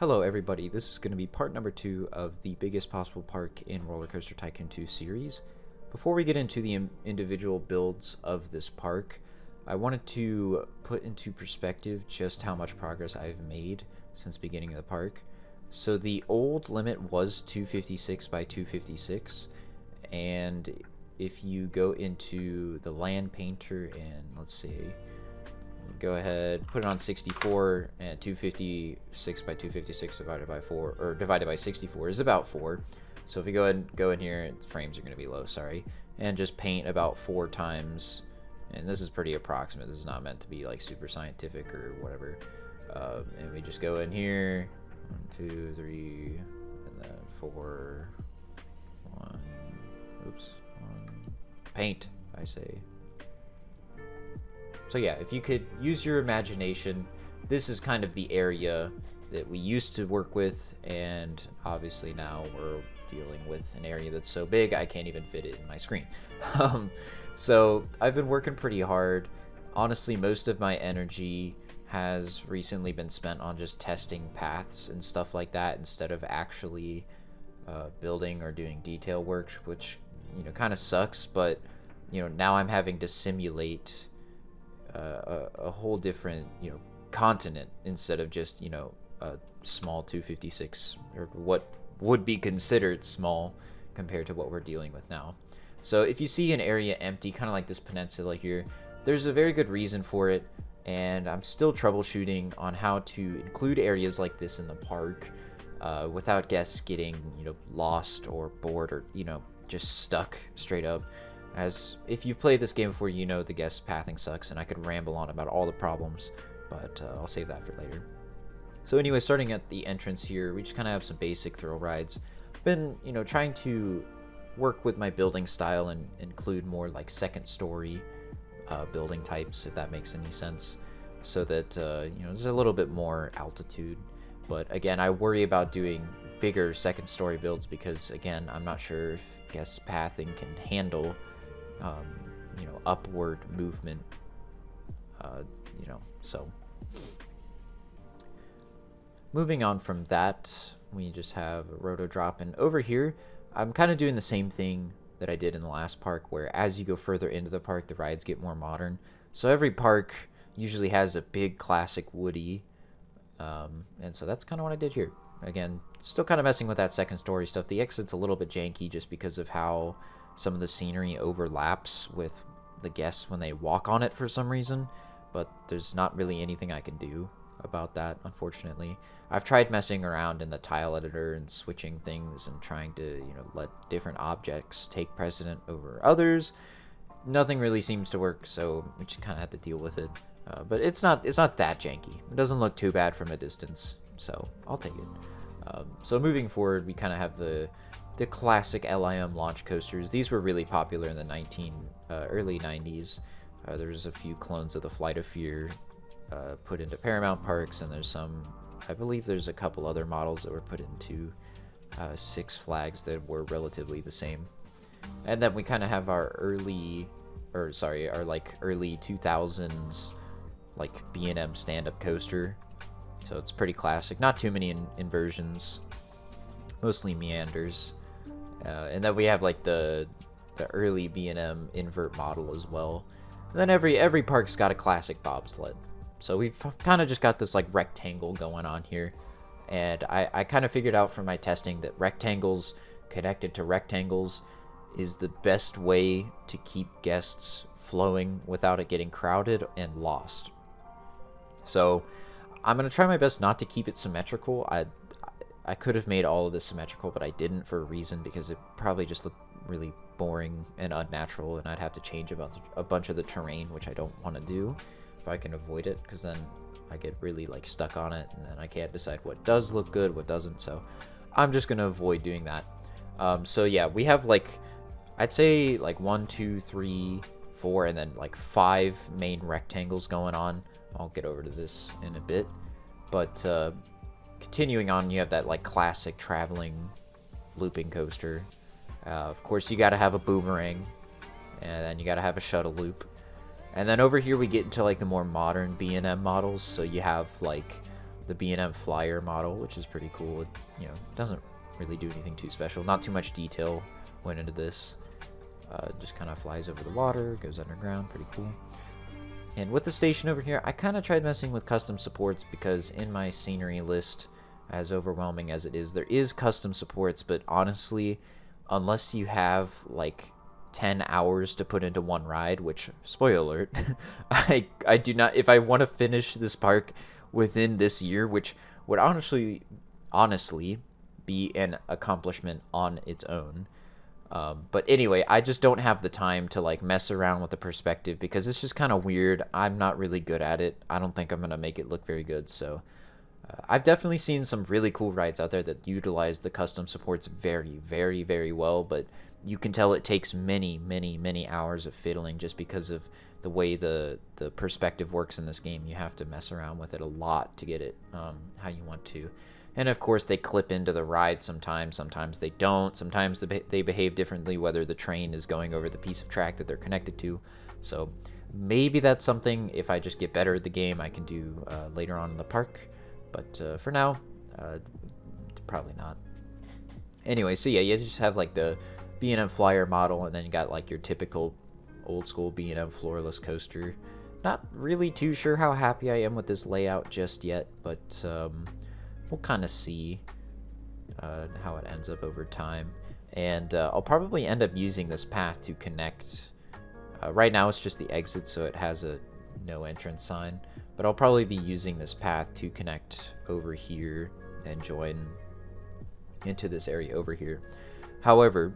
Hello everybody, this is going to be part number 2 of the biggest possible park in Roller Coaster Tycoon 2 series. Before we get into the individual builds of this park, I wanted to put into perspective just how much progress I've made since beginning of the park. So the old limit was 256 by 256, and if you go into the land painter and let's see, go ahead, put it on 64, and 256 by 256 divided by 4, or divided by 64 is about 4. So if you go ahead and go in here, the frames are going to be low, sorry, and just paint about 4 times, and this is pretty approximate, this is not meant to be like super scientific or whatever, and we just go in here, 1, 2, 3, and then 4, 1, oops, 1, paint, I say. So yeah, if you could use your imagination, this is kind of the area that we used to work with, and obviously now we're dealing with an area that's so big I can't even fit it in my screen. So I've been working pretty hard. Honestly, most of my energy has recently been spent on just testing paths and stuff like that instead of actually building or doing detail work, which, you know, kind of sucks, but, you know, now I'm having to simulate a whole different, you know, continent instead of just, you know, a small 256, or what would be considered small compared to what we're dealing with now. So if you see an area empty, kind of like this peninsula here, there's a very good reason for it, and I'm still troubleshooting on how to include areas like this in the park without guests getting, you know, lost or bored or, you know, just stuck straight up. As if you've played this game before, you know the guest pathing sucks, and I could ramble on about all the problems, but I'll save that for later. So anyway, starting at the entrance here, we just kind of have some basic thrill rides. Been, you know, trying to work with my building style and include more like second story building types, if that makes any sense, so that you know, there's a little bit more altitude. But again, I worry about doing bigger second story builds because, again, I'm not sure if guest pathing can handle you know, upward movement, you know. So moving on from that, we just have a roto drop, and over here I'm kind of doing the same thing that I did in the last park, where as you go further into the park, the rides get more modern. So every park usually has a big classic Woody, and so that's kind of what I did here. Again, still kind of messing with that second story stuff. The exit's a little bit janky just because of how some of the scenery overlaps with the guests when they walk on it for some reason, but there's not really anything I can do about that, unfortunately. I've tried messing around in the tile editor and switching things and trying to, you know, let different objects take precedent over others. Nothing really seems to work, so we just kind of have to deal with it. But it's not that janky. It doesn't look too bad from a distance, so I'll take it. So moving forward, we kind of have the classic LIM launch coasters. These were really popular in the early 90s. There's a few clones of the Flight of Fear put into Paramount Parks, and there's some, I believe there's a couple other models that were put into Six Flags that were relatively the same. And then we kind of have our our like early 2000s like B&M stand-up coaster. So it's pretty classic. Not too many inversions, mostly meanders. And then we have like the early B&M invert model as well. And then every park's got a classic bobsled. So we've kind of just got this like rectangle going on here. And I kind of figured out from my testing that rectangles connected to rectangles is the best way to keep guests flowing without it getting crowded and lost. So I'm going to try my best not to keep it symmetrical. I could have made all of this symmetrical, but I didn't for a reason, because it probably just looked really boring and unnatural, and I'd have to change a bunch of the terrain, which I don't want to do if I can avoid it, because then I get really like stuck on it, and then I can't decide what does look good, what doesn't. So I'm just going to avoid doing that. So yeah, we have like, I'd say like 1, 2, 3, 4, and then like 5 main rectangles going on. I'll get over to this in a bit, but continuing on, you have that like classic traveling looping coaster. Of course, you got to have a boomerang, and then you got to have a shuttle loop. And then over here we get into like the more modern B&M models. So you have like the B&M Flyer model, which is pretty cool. It, you know, doesn't really do anything too special. Not too much detail went into this. Just kind of flies over the water, goes underground, pretty cool. And with the station over here, I kind of tried messing with custom supports because in my scenery list, as overwhelming as it is, there is custom supports, but honestly, unless you have like 10 hours to put into one ride, which, spoiler alert, I do not, if I want to finish this park within this year, which would honestly be an accomplishment on its own. But anyway, I just don't have the time to like mess around with the perspective because it's just kind of weird. I'm not really good at it. I don't think I'm going to make it look very good. So I've definitely seen some really cool rides out there that utilize the custom supports very, very, very well. But you can tell it takes many, many, many hours of fiddling just because of the way the perspective works in this game. You have to mess around with it a lot to get it how you want to. And of course, they clip into the ride sometimes. Sometimes they don't. Sometimes they behave differently, whether the train is going over the piece of track that they're connected to. So maybe that's something, if I just get better at the game, I can do later on in the park. But for now, probably not. Anyway, so yeah, you just have like the B&M Flyer model, and then you got like your typical old school B&M floorless coaster. Not really too sure how happy I am with this layout just yet, but we'll kind of see how it ends up over time. And I'll probably end up using this path to connect. Right now it's just the exit, so it has a no entrance sign. But I'll probably be using this path to connect over here and join into this area over here. However,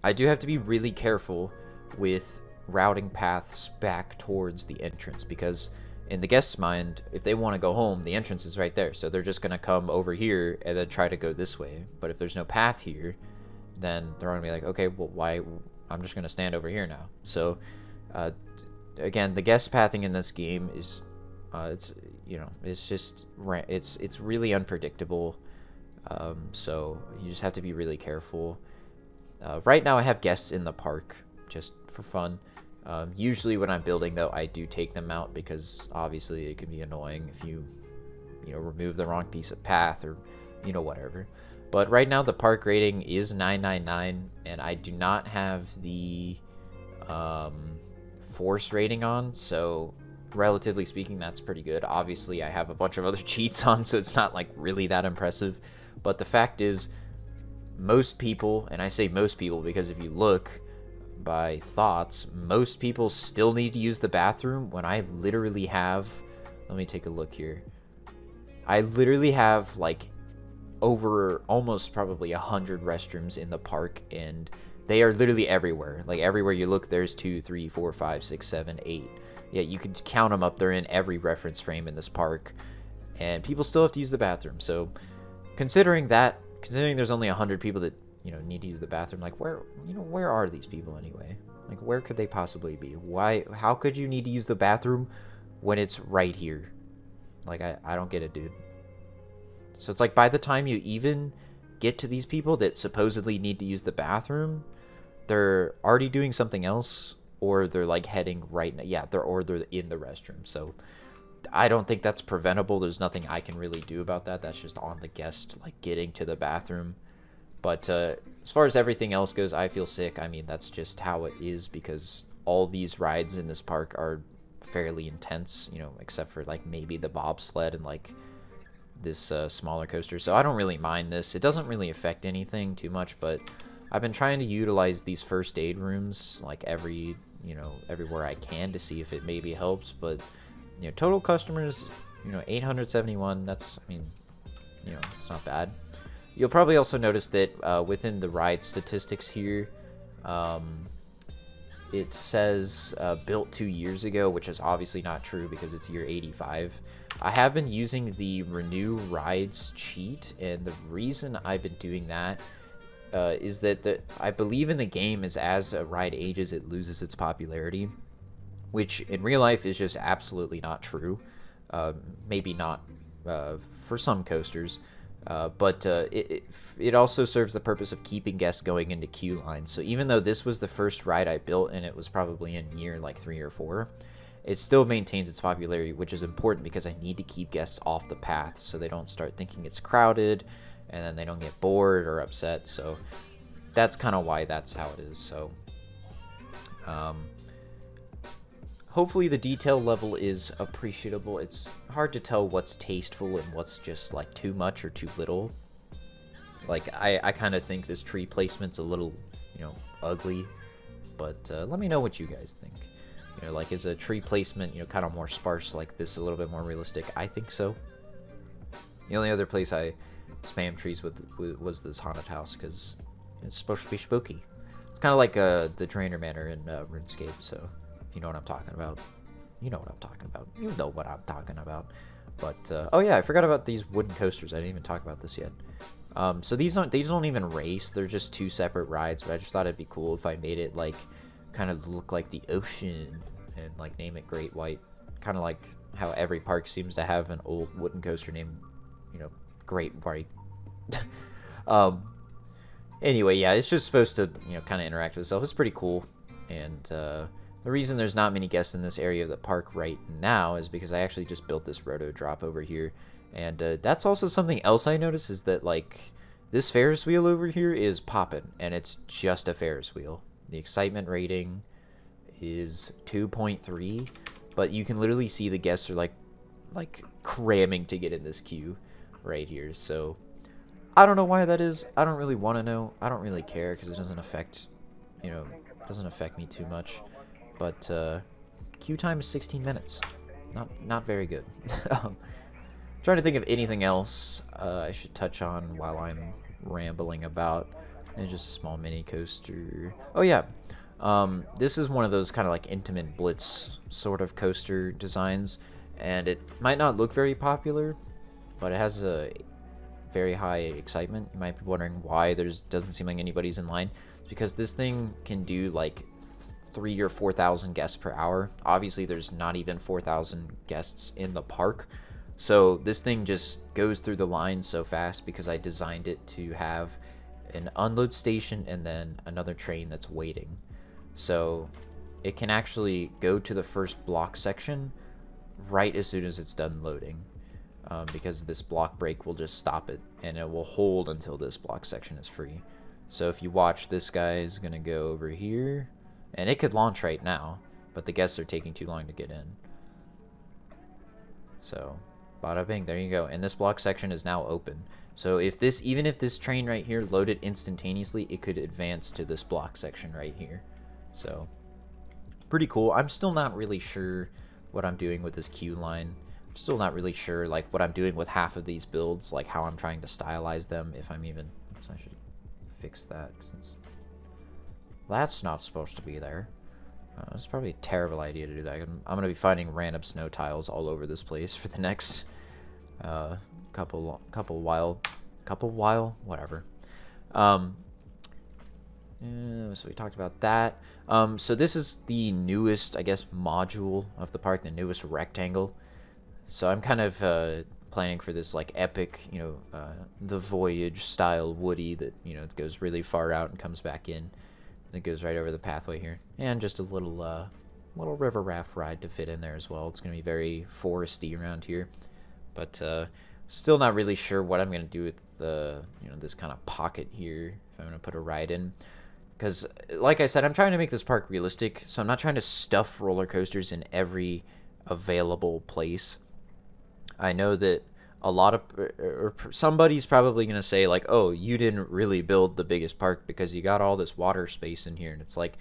I do have to be really careful with routing paths back towards the entrance because in the guest's mind, if they want to go home, the entrance is right there. So they're just going to come over here and then try to go this way. But if there's no path here, then they're going to be like, okay, well, why? I'm just going to stand over here now. So, again, the guest pathing in this game is, it's, you know, it's just, it's really unpredictable. So you just have to be really careful. Right now I have guests in the park just for fun. Usually when I'm building, though, I do take them out because obviously it can be annoying if you remove the wrong piece of path or, whatever. But right now the park rating is 999, and I do not have the force rating on, so relatively speaking, that's pretty good. Obviously, I have a bunch of other cheats on, so it's not like really that impressive. But the fact is, most people, and I say most people because if you look by thoughts, most people still need to use the bathroom when I literally have, let me take a look here. I literally have like over almost probably 100 restrooms in the park, and they are literally everywhere. Like everywhere you look, there's 2, 3, 4, 5, 6, 7, 8. Yeah, you could count them up. They're in every reference frame in this park, and people still have to use the bathroom. So considering there's only 100 people that need to use the bathroom, like where are these people anyway? Like where could they possibly be? How could you need to use the bathroom when it's right here? Like I don't get it, dude. So it's like by the time you even get to these people that supposedly need to use the bathroom, they're already doing something else, or they're like heading right now. Yeah, they're in the restroom. So I don't think that's preventable. There's nothing I can really do about that. That's just on the guest, like getting to the bathroom. But as far as everything else goes, I feel sick. I mean, that's just how it is because all these rides in this park are fairly intense, except for like maybe the bobsled and like this smaller coaster. So I don't really mind this. It doesn't really affect anything too much, but I've been trying to utilize these first aid rooms like everywhere I can to see if it maybe helps. But total customers, 871. That's, it's not bad. You'll probably also notice that within the ride statistics here, it says built 2 years ago, which is obviously not true because it's year 85. I have been using the Renew Rides cheat, and the reason I've been doing that is that I believe in the game is as a ride ages, it loses its popularity, which in real life is just absolutely not true. Maybe not for some coasters. But it also serves the purpose of keeping guests going into queue lines. So even though this was the first ride I built, and it was probably in year like 3 or 4, it still maintains its popularity, which is important because I need to keep guests off the path so they don't start thinking it's crowded and then they don't get bored or upset. So that's kind of why that's how it is. So hopefully the detail level is appreciable. It's hard to tell what's tasteful and what's just like too much or too little. Like I kind of think this tree placement's a little, ugly, but let me know what you guys think. Like, is a tree placement, kind of more sparse like this a little bit more realistic? I think so. The only other place I spam trees with was this haunted house, because it's supposed to be spooky. It's kind of like the Drainer Manor in RuneScape, so if you know what I'm talking about, you know what I'm talking about. You know what I'm talking about. But, oh yeah, I forgot about these wooden coasters. I didn't even talk about this yet. So these don't even race. They're just two separate rides, but I just thought it'd be cool if I made it, like, kind of look like the ocean and, like, name it Great White. Kind of like how every park seems to have an old wooden coaster named, Great White. Anyway, yeah, it's just supposed to, kind of interact with itself. It's pretty cool. And the reason there's not many guests in this area of the park right now is because I actually just built this roto drop over here. And that's also something else I noticed, is that, like, this Ferris wheel over here is popping, and it's just a Ferris wheel. The excitement rating is 2.3, but you can literally see the guests are like cramming to get in this queue right here. So I don't know why that is. I don't really want to know. I don't really care because it doesn't affect, doesn't affect me too much. But queue time is 16 minutes. Not very good. Trying to think of anything else I should touch on while I'm rambling about. And just a small mini coaster. Oh yeah, this is one of those kind of like intimate blitz sort of coaster designs, and it might not look very popular, but it has a very high excitement. You might be wondering why doesn't seem like anybody's in line. It's because this thing can do like 3,000 or 4,000 guests per hour. Obviously, there's not even 4,000 guests in the park. So this thing just goes through the line so fast because I designed it to have an unload station and then another train that's waiting. So it can actually go to the first block section right as soon as it's done loading, because this block break will just stop it, and it will hold until this block section is free. So if you watch, this guy is going to go over here, and it could launch right now, but the guests are taking too long to get in. So bada bing, there you go. And this block section is now open. So even if this train right here loaded instantaneously, it could advance to this block section right here. So pretty cool. I'm still not really sure what I'm doing with this queue line. I'm still not really sure like what I'm doing with half of these builds, like how I'm trying to stylize them, if I'm even... So I should fix that, since that's not supposed to be there. It's probably a terrible idea to do that. I'm going to be finding random snow tiles all over this place for the next couple while, whatever. So we talked about that. So this is the newest, I guess, module of the park, the newest rectangle. So I'm kind of planning for this like epic, the Voyage style Woody that, it goes really far out and comes back in. That goes right over the pathway here, and just a little river raft ride to fit in there as well. It's gonna be very foresty around here, but still not really sure what I'm gonna do with the this kind of pocket here, if I'm gonna put a ride in, because like I said, I'm trying to make this park realistic, so I'm not trying to stuff roller coasters in every available place. I know that a lot of, or somebody's probably going to say like, oh, you didn't really build the biggest park because you got all this water space in here. And it's like,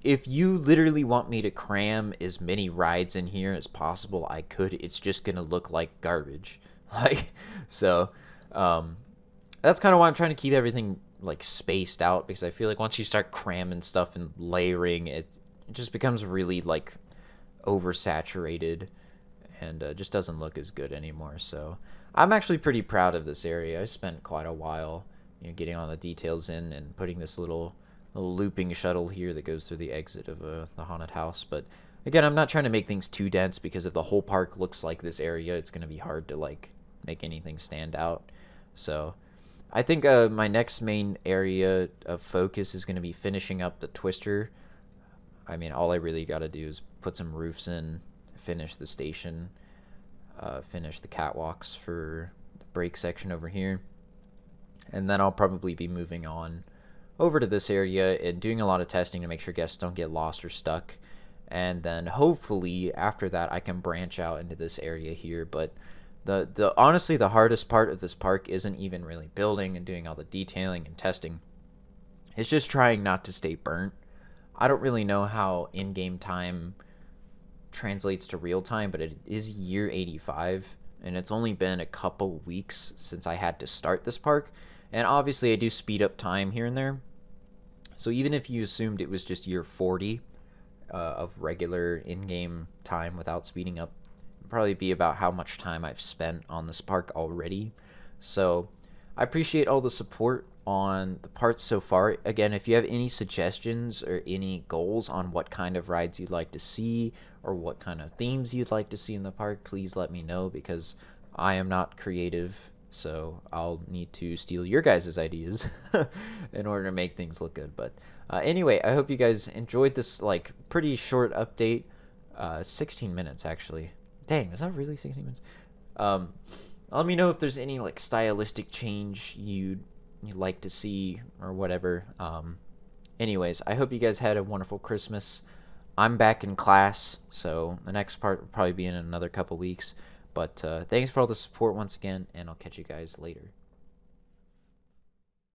if you literally want me to cram as many rides in here as possible, I could. It's just going to look like garbage. Like, so that's kind of why I'm trying to keep everything like spaced out, because I feel like once you start cramming stuff and layering, it just becomes really like oversaturated. And just doesn't look as good anymore. So I'm actually pretty proud of this area. I spent quite a while, getting all the details in and putting this little looping shuttle here that goes through the exit of the haunted house. But again, I'm not trying to make things too dense, because if the whole park looks like this area, it's going to be hard to like make anything stand out. So I think my next main area of focus is going to be finishing up the Twister. I mean, all I really got to do is put some roofs in, finish the station, finish the catwalks for the brake section over here, and then I'll probably be moving on over to this area and doing a lot of testing to make sure guests don't get lost or stuck. And then hopefully after that I can branch out into this area here. But the honestly the hardest part of this park isn't even really building and doing all the detailing and testing. It's just trying not to stay burnt. I don't really know how in-game time translates to real time, but it is year 85, and it's only been a couple weeks since I had to start this park. And obviously I do speed up time here and there. So even if you assumed it was just year 40 of regular in-game time without speeding up, it'd probably be about how much time I've spent on this park already. So I appreciate all the support on the parts so far. Again, if you have any suggestions or any goals on what kind of rides you'd like to see or what kind of themes you'd like to see in the park, please let me know, because I am not creative, so I'll need to steal your guys' ideas in order to make things look good. But anyway, I hope you guys enjoyed this like pretty short update. 16 minutes actually. Dang, is that really 16 minutes? Let me know if there's any like stylistic change you'd like to see or whatever. Anyways, I hope you guys had a wonderful Christmas. I'm back in class, so the next part will probably be in another couple weeks. But thanks for all the support once again, and I'll catch you guys later.